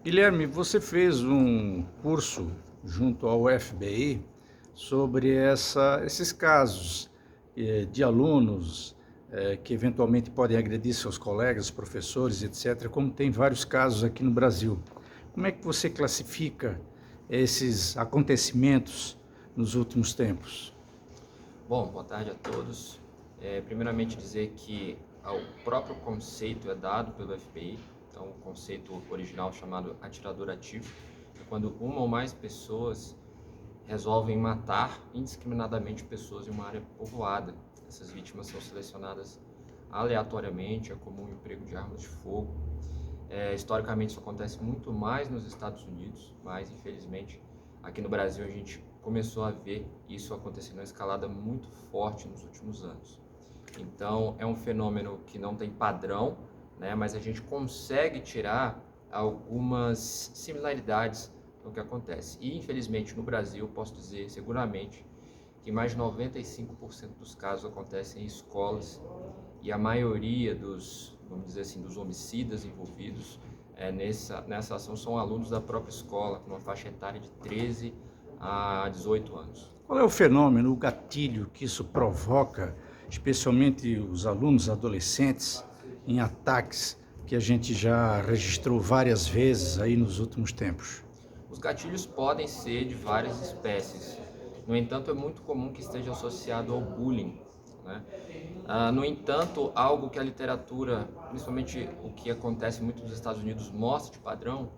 Guilherme, você fez um curso junto ao FBI sobre esses casos de alunos que eventualmente podem agredir seus colegas, professores, etc., como tem vários casos aqui no Brasil. Como é que você classifica esses acontecimentos nos últimos tempos? Bom, boa tarde a todos. Primeiramente dizer que o próprio conceito é dado pelo FBI, então o conceito original chamado atirador ativo é quando uma ou mais pessoas resolvem matar indiscriminadamente pessoas em uma área povoada. Essas vítimas são selecionadas aleatoriamente, é comum o emprego de armas de fogo. Historicamente isso acontece muito mais nos Estados Unidos, mas infelizmente aqui no Brasil a gente começou a ver isso acontecendo em uma escalada muito forte nos últimos anos. Então é um fenômeno que não tem padrão, né, mas a gente consegue tirar algumas similaridades no que acontece. E infelizmente no Brasil posso dizer seguramente que mais de 95% dos casos acontecem em escolas e a maioria dos, vamos dizer assim, dos homicidas envolvidos nessa ação são alunos da própria escola, com uma faixa etária de 13 a 18 anos. Qual é o fenômeno, o gatilho que isso provoca, especialmente os alunos adolescentes, em ataques que a gente já registrou várias vezes aí nos últimos tempos? Os gatilhos podem ser de várias espécies, no entanto é muito comum que esteja associado ao bullying, né? No entanto, algo que a literatura, principalmente o que acontece muito nos Estados Unidos, mostra de padrão,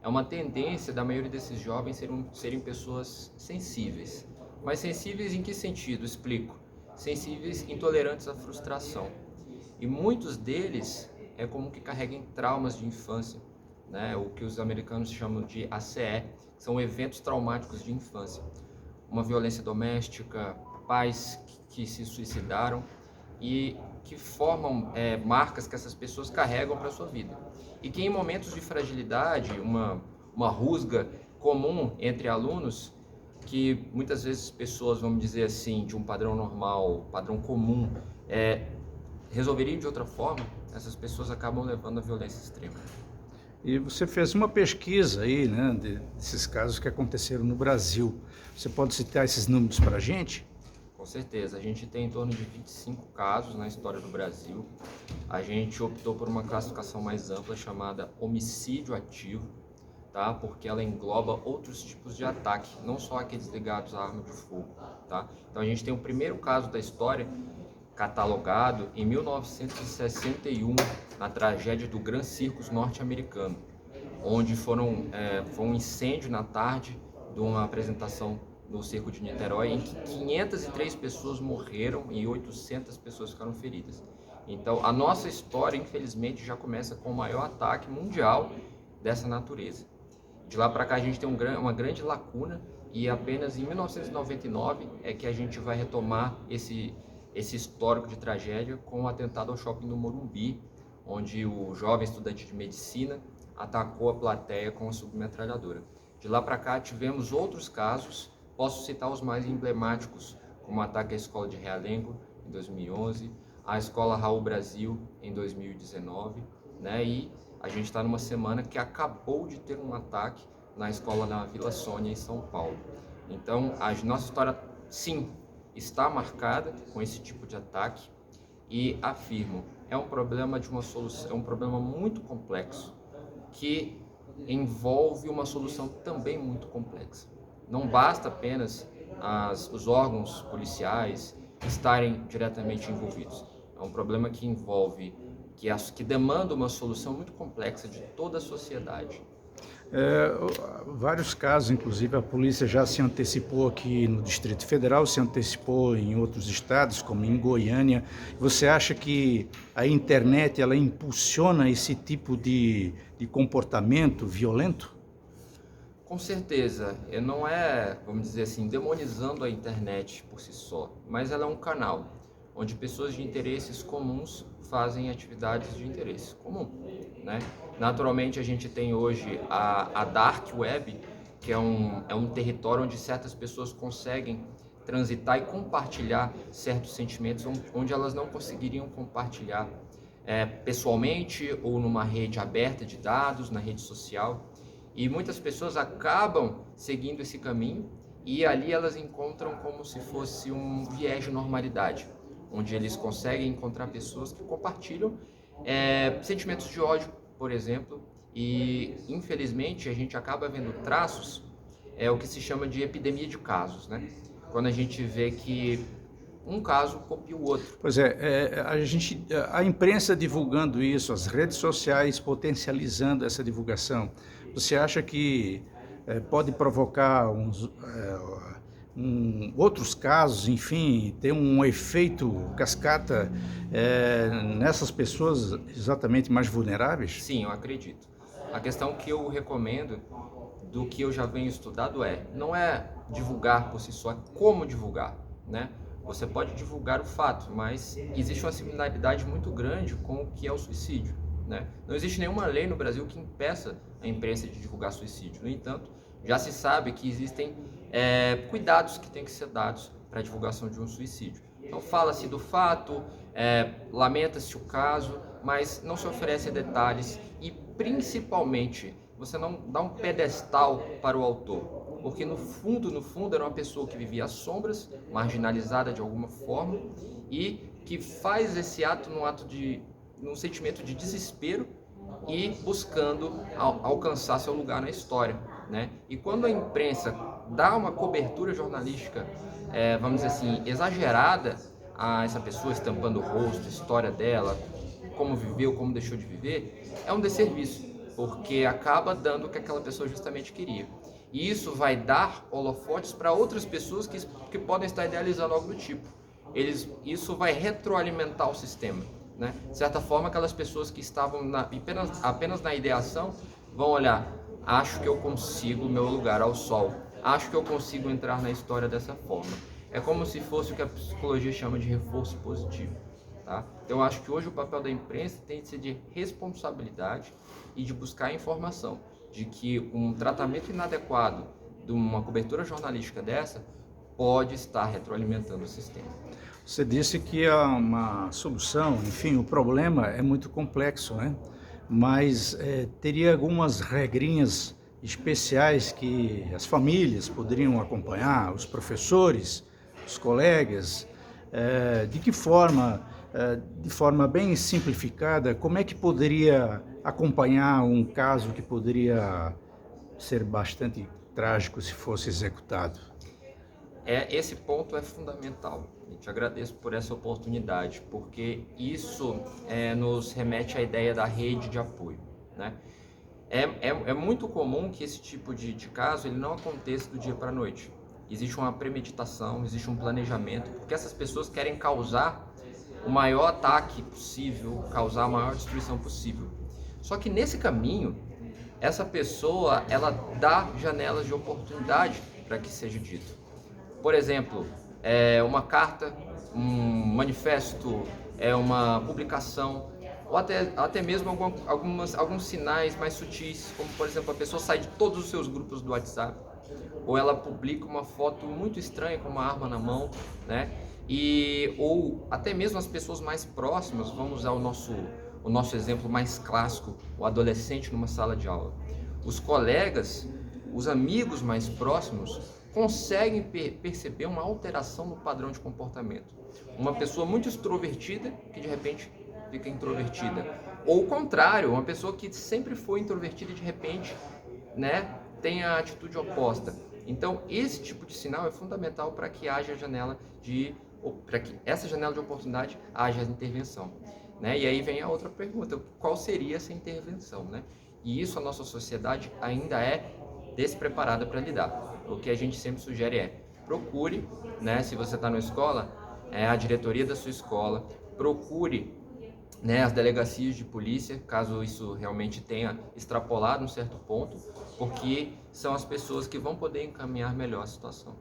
é uma tendência da maioria desses jovens serem pessoas sensíveis. Mas sensíveis em que sentido? Explico. Sensíveis, intolerantes à frustração. E muitos deles é comum que carreguem traumas de infância, né? O que os americanos chamam de ACE, que são eventos traumáticos de infância. Uma violência doméstica, pais que se suicidaram e que formam marcas que essas pessoas carregam para a sua vida. E que em momentos de fragilidade, uma rusga comum entre alunos, que muitas vezes pessoas, vamos dizer assim, de um padrão normal, padrão comum, resolveriam de outra forma, essas pessoas acabam levando à violência extrema. E você fez uma pesquisa aí, né, desses casos que aconteceram no Brasil. Você pode citar esses números para a gente? Com certeza, a gente tem em torno de 25 casos na história do Brasil. A gente optou por uma classificação mais ampla chamada homicídio ativo, tá? Porque ela engloba outros tipos de ataque, não só aqueles ligados à arma de fogo, tá? Então a gente tem o primeiro caso da história catalogado em 1961, na tragédia do Gran Circus norte-americano, onde foi um incêndio na tarde de uma apresentação no Circo de Niterói, em que 503 pessoas morreram e 800 pessoas ficaram feridas. Então, a nossa história, infelizmente, já começa com o maior ataque mundial dessa natureza. De lá para cá, a gente tem uma grande lacuna e apenas em 1999 é que a gente vai retomar esse histórico de tragédia com o atentado ao shopping do Morumbi, onde o jovem estudante de medicina atacou a plateia com a submetralhadora. De lá para cá, tivemos outros casos. Posso citar os mais emblemáticos, como o ataque à escola de Realengo, em 2011, a escola Raul Brasil, em 2019, né? E a gente está numa semana que acabou de ter um ataque na escola na Vila Sônia, em São Paulo. Então, a nossa história, sim, está marcada com esse tipo de ataque e afirmo, é um problema de uma solução, é um problema muito complexo que envolve uma solução também muito complexa. Não basta apenas os órgãos policiais estarem diretamente envolvidos. É um problema que envolve, que demanda uma solução muito complexa de toda a sociedade. Vários casos, inclusive a polícia já se antecipou aqui no Distrito Federal, se antecipou em outros estados, como em Goiânia. Você acha que a internet ela impulsiona esse tipo de comportamento violento? Com certeza, não é, vamos dizer assim, demonizando a internet por si só, mas ela é um canal onde pessoas de interesses comuns fazem atividades de interesse comum, né? Naturalmente, a gente tem hoje a Dark Web, que é um território onde certas pessoas conseguem transitar e compartilhar certos sentimentos onde elas não conseguiriam compartilhar pessoalmente ou numa rede aberta de dados, na rede social. E muitas pessoas acabam seguindo esse caminho e ali elas encontram como se fosse um viés de normalidade, onde eles conseguem encontrar pessoas que compartilham sentimentos de ódio, por exemplo, e infelizmente a gente acaba vendo traços, o que se chama de epidemia de casos, né? Quando a gente vê que um caso copia o outro. Pois a imprensa divulgando isso, as redes sociais potencializando essa divulgação, você acha que pode provocar outros casos, enfim, ter um efeito cascata nessas pessoas exatamente mais vulneráveis? Sim, eu acredito. A questão que eu recomendo, do que eu já venho estudado, não é divulgar por si só, é como divulgar, né? Você pode divulgar o fato, mas existe uma similaridade muito grande com o que é o suicídio, né? Não existe nenhuma lei no Brasil que impeça a imprensa de divulgar suicídio. No entanto, já se sabe que existem cuidados que têm que ser dados para a divulgação de um suicídio. Então fala-se do fato, lamenta-se o caso, mas não se oferece detalhes e principalmente você não dá um pedestal para o autor. Porque no fundo, era uma pessoa que vivia às sombras, marginalizada de alguma forma, e que faz esse ato num sentimento de desespero e buscando alcançar seu lugar na história, né? E quando a imprensa dá uma cobertura jornalística, vamos dizer assim, exagerada a essa pessoa, estampando o rosto, a história dela, como viveu, como deixou de viver, é um desserviço, porque acaba dando o que aquela pessoa justamente queria. E isso vai dar holofotes para outras pessoas que podem estar idealizando algo do tipo. Isso vai retroalimentar o sistema, né? De certa forma, aquelas pessoas que estavam apenas na ideação vão olhar, acho que eu consigo meu lugar ao sol, acho que eu consigo entrar na história dessa forma. É como se fosse o que a psicologia chama de reforço positivo. Tá? Então, eu acho que hoje o papel da imprensa tem de ser de responsabilidade e de buscar informação, de que um tratamento inadequado de uma cobertura jornalística dessa pode estar retroalimentando o sistema. Você disse que há uma solução, enfim, o problema é muito complexo, né? Mas teria algumas regrinhas especiais que as famílias poderiam acompanhar, os professores, os colegas, de que forma, de forma bem simplificada, como é que poderia acompanhar um caso que poderia ser bastante trágico se fosse executado? Esse ponto é fundamental. Eu te agradeço por essa oportunidade, porque isso nos remete à ideia da rede de apoio, né? É muito comum que esse tipo de caso ele não aconteça do dia para a noite. Existe uma premeditação, existe um planejamento, porque essas pessoas querem causar o maior ataque possível, causar a maior destruição possível. Só que nesse caminho, essa pessoa ela dá janelas de oportunidade para que seja dito. Por exemplo, uma carta, um manifesto, uma publicação, ou até mesmo alguns sinais mais sutis, como por exemplo, a pessoa sai de todos os seus grupos do WhatsApp, ou ela publica uma foto muito estranha com uma arma na mão, né? Ou até mesmo as pessoas mais próximas, vamos usar o nosso exemplo mais clássico, o adolescente numa sala de aula. Os colegas, os amigos mais próximos conseguem perceber uma alteração no padrão de comportamento. Uma pessoa muito extrovertida que de repente fica introvertida. Ou o contrário, uma pessoa que sempre foi introvertida e de repente, né, tem a atitude oposta. Então, esse tipo de sinal é fundamental para que haja para que essa janela de oportunidade haja intervenção, né? E aí vem a outra pergunta, qual seria essa intervenção, né? E isso a nossa sociedade ainda é despreparada para lidar. O que a gente sempre sugere procure, né, se você está na escola, a diretoria da sua escola, procure, né, as delegacias de polícia, caso isso realmente tenha extrapolado um certo ponto, porque são as pessoas que vão poder encaminhar melhor a situação.